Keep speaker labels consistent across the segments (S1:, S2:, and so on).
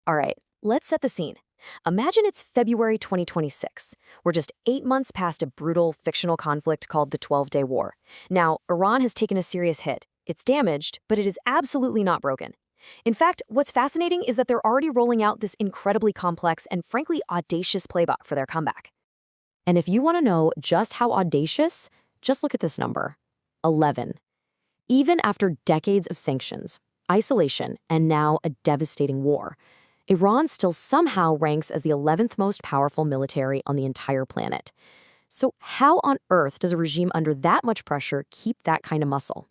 S1: All right, let's set the scene. Imagine it's February 2026. We're just 8 months past a brutal, fictional conflict called the 12-Day War. Now, Iran has taken a serious hit. It's damaged, but it is absolutely not broken. In fact, what's fascinating is that they're already rolling out this incredibly complex and frankly audacious playbook for their comeback. And if you want to know just how audacious, just look at this number: 11. Even after decades of sanctions, isolation, and now a devastating war, Iran still somehow ranks as the 11th most powerful military on the entire planet. So how on earth does a regime under that much pressure keep that kind of muscle?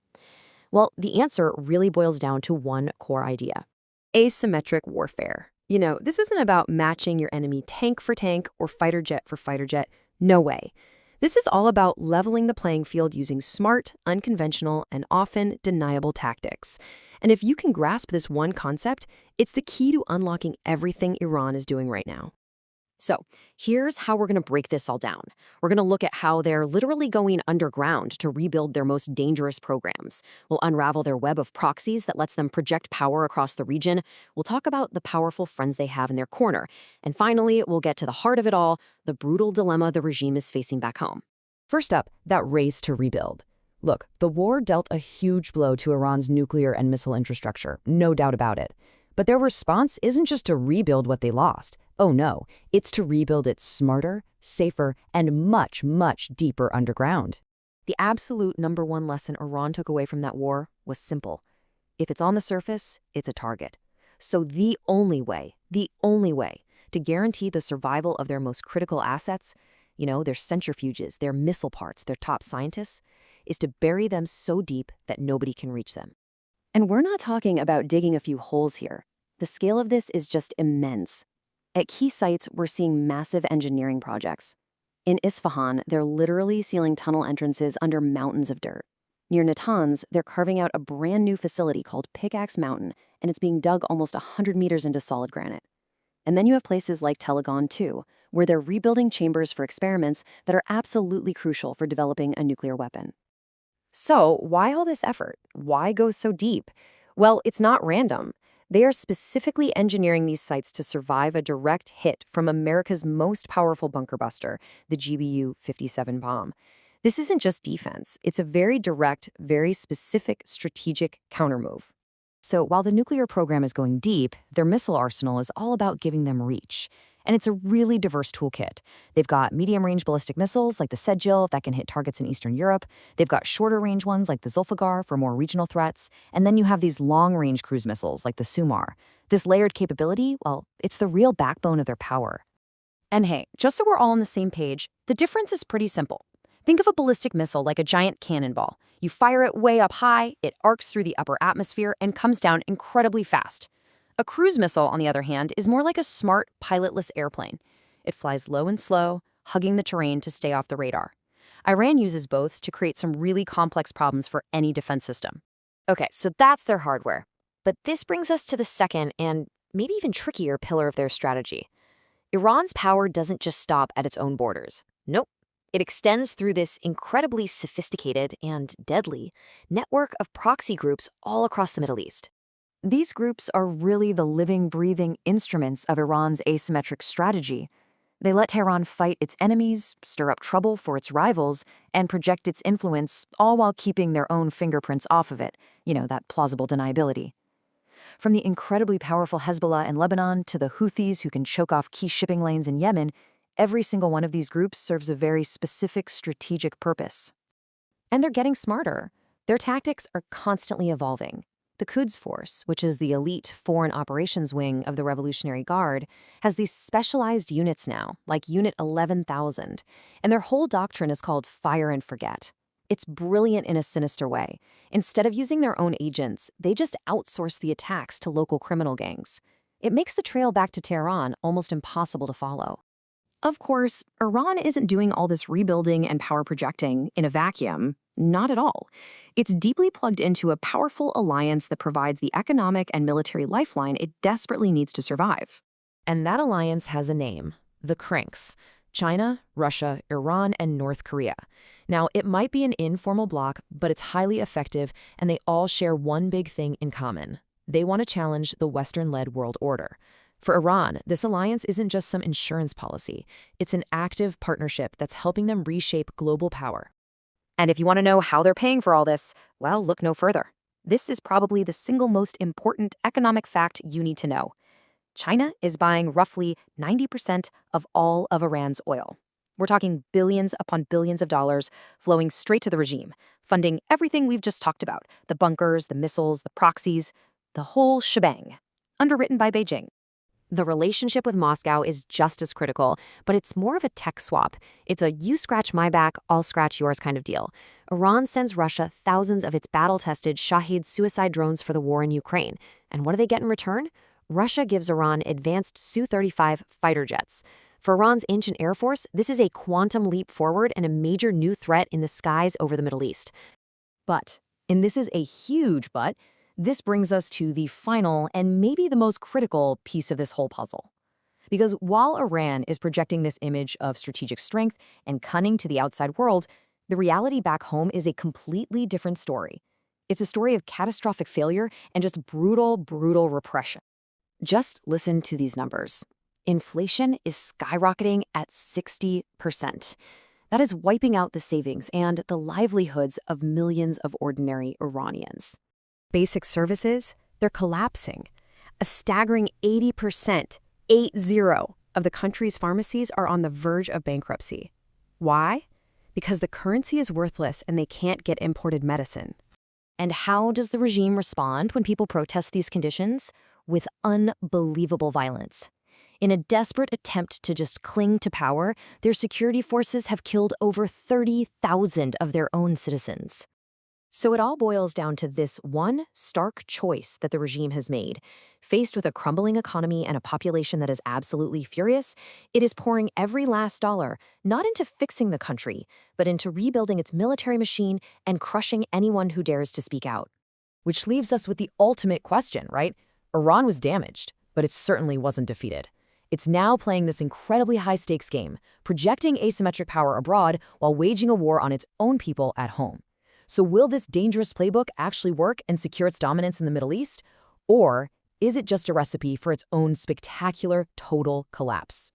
S1: Well, the answer really boils down to one core idea: asymmetric warfare. This isn't about matching your enemy tank for tank or fighter jet for fighter jet. No way. This is all about leveling the playing field using smart, unconventional, and often deniable tactics. And if you can grasp this one concept, it's the key to unlocking everything Iran is doing right now. So, here's how we're going to break this all down. We're going to look at how they're literally going underground to rebuild their most dangerous programs. We'll unravel their web of proxies that lets them project power across the region. We'll talk about the powerful friends they have in their corner. And finally, we'll get to the heart of it all, the brutal dilemma the regime is facing back home.
S2: First up, that race to rebuild. Look, the war dealt a huge blow to Iran's nuclear and missile infrastructure, no doubt about it. But their response isn't just to rebuild what they lost. Oh no, it's to rebuild it smarter, safer, and much, much deeper underground.
S1: The absolute number one lesson Iran took away from that war was simple. If it's on the surface, it's a target. So the only way to guarantee the survival of their most critical assets, their centrifuges, their missile parts, their top scientists, is to bury them so deep that nobody can reach them. And we're not talking about digging a few holes here. The scale of this is just immense. At key sites, we're seeing massive engineering projects. In Isfahan, they're literally sealing tunnel entrances under mountains of dirt. Near Natanz, they're carving out a brand new facility called Pickaxe Mountain, and it's being dug almost 100 meters into solid granite. And then you have places like Telegon, too, where they're rebuilding chambers for experiments that are absolutely crucial for developing a nuclear weapon. So, why all this effort? Why go so deep? Well, it's not random. They are specifically engineering these sites to survive a direct hit from America's most powerful bunker buster, the GBU-57 bomb. This isn't just defense. It's a very direct, very specific strategic countermove. So while the nuclear program is going deep, their missile arsenal is all about giving them reach. And it's a really diverse toolkit. They've got medium-range ballistic missiles like the Sedgil that can hit targets in Eastern Europe. They've got shorter-range ones like the Zulfiqar for more regional threats. And then you have these long-range cruise missiles like the Sumar. This layered capability, well, it's the real backbone of their power. And hey, just so we're all on the same page, the difference is pretty simple. Think of a ballistic missile like a giant cannonball. You fire it way up high, it arcs through the upper atmosphere and comes down incredibly fast. A cruise missile, on the other hand, is more like a smart, pilotless airplane. It flies low and slow, hugging the terrain to stay off the radar. Iran uses both to create some really complex problems for any defense system. Okay, so that's their hardware. But this brings us to the second and maybe even trickier pillar of their strategy. Iran's power doesn't just stop at its own borders. Nope. It extends through this incredibly sophisticated and deadly network of proxy groups all across the Middle East. These groups are really the living, breathing instruments of Iran's asymmetric strategy. They let Tehran fight its enemies, stir up trouble for its rivals, and project its influence, all while keeping their own fingerprints off of it, that plausible deniability. From the incredibly powerful Hezbollah in Lebanon to the Houthis who can choke off key shipping lanes in Yemen, every single one of these groups serves a very specific strategic purpose. And they're getting smarter. Their tactics are constantly evolving. The Quds Force, which is the elite foreign operations wing of the Revolutionary Guard, has these specialized units now, like Unit 11,000, and their whole doctrine is called fire and forget. It's brilliant in a sinister way. Instead of using their own agents, they just outsource the attacks to local criminal gangs. It makes the trail back to Tehran almost impossible to follow. Of course, Iran isn't doing all this rebuilding and power projecting in a vacuum. Not at all. It's deeply plugged into a powerful alliance that provides the economic and military lifeline it desperately needs to survive. And that alliance has a name: the Cranks: China, Russia, Iran, and North Korea. Now, it might be an informal bloc, but it's highly effective, and they all share one big thing in common. They want to challenge the Western-led world order.
S2: For Iran, this alliance isn't just some insurance policy. It's an active partnership that's helping them reshape global power.
S1: And if you want to know how they're paying for all this, well, look no further. This is probably the single most important economic fact you need to know. China is buying roughly 90% of all of Iran's oil. We're talking billions upon billions of dollars flowing straight to the regime, funding everything we've just talked about, the bunkers, the missiles, the proxies, the whole shebang, underwritten by Beijing. The relationship with Moscow is just as critical, but it's more of a tech swap. It's a you scratch my back, I'll scratch yours kind of deal. Iran sends Russia thousands of its battle-tested Shahed suicide drones for the war in Ukraine. And what do they get in return? Russia gives Iran advanced Su-35 fighter jets. For Iran's ancient air force, this is a quantum leap forward and a major new threat in the skies over the Middle East. But, and this is a huge but, this brings us to the final and maybe the most critical piece of this whole puzzle. Because while Iran is projecting this image of strategic strength and cunning to the outside world, the reality back home is a completely different story. It's a story of catastrophic failure and just brutal, brutal repression. Just listen to these numbers. Inflation is skyrocketing at 60%. That is wiping out the savings and the livelihoods of millions of ordinary Iranians. Basic services, they're collapsing. A staggering 80%, 80, of the country's pharmacies are on the verge of bankruptcy. Why? Because the currency is worthless and they can't get imported medicine. And how does the regime respond when people protest these conditions? With unbelievable violence. In a desperate attempt to just cling to power, their security forces have killed over 30,000 of their own citizens. So it all boils down to this one stark choice that the regime has made. Faced with a crumbling economy and a population that is absolutely furious, it is pouring every last dollar, not into fixing the country, but into rebuilding its military machine and crushing anyone who dares to speak out.
S2: Which leaves us with the ultimate question, right? Iran was damaged, but it certainly wasn't defeated. It's now playing this incredibly high-stakes game, projecting asymmetric power abroad while waging a war on its own people at home. So will this dangerous playbook actually work and secure its dominance in the Middle East? Or is it just a recipe for its own spectacular total collapse?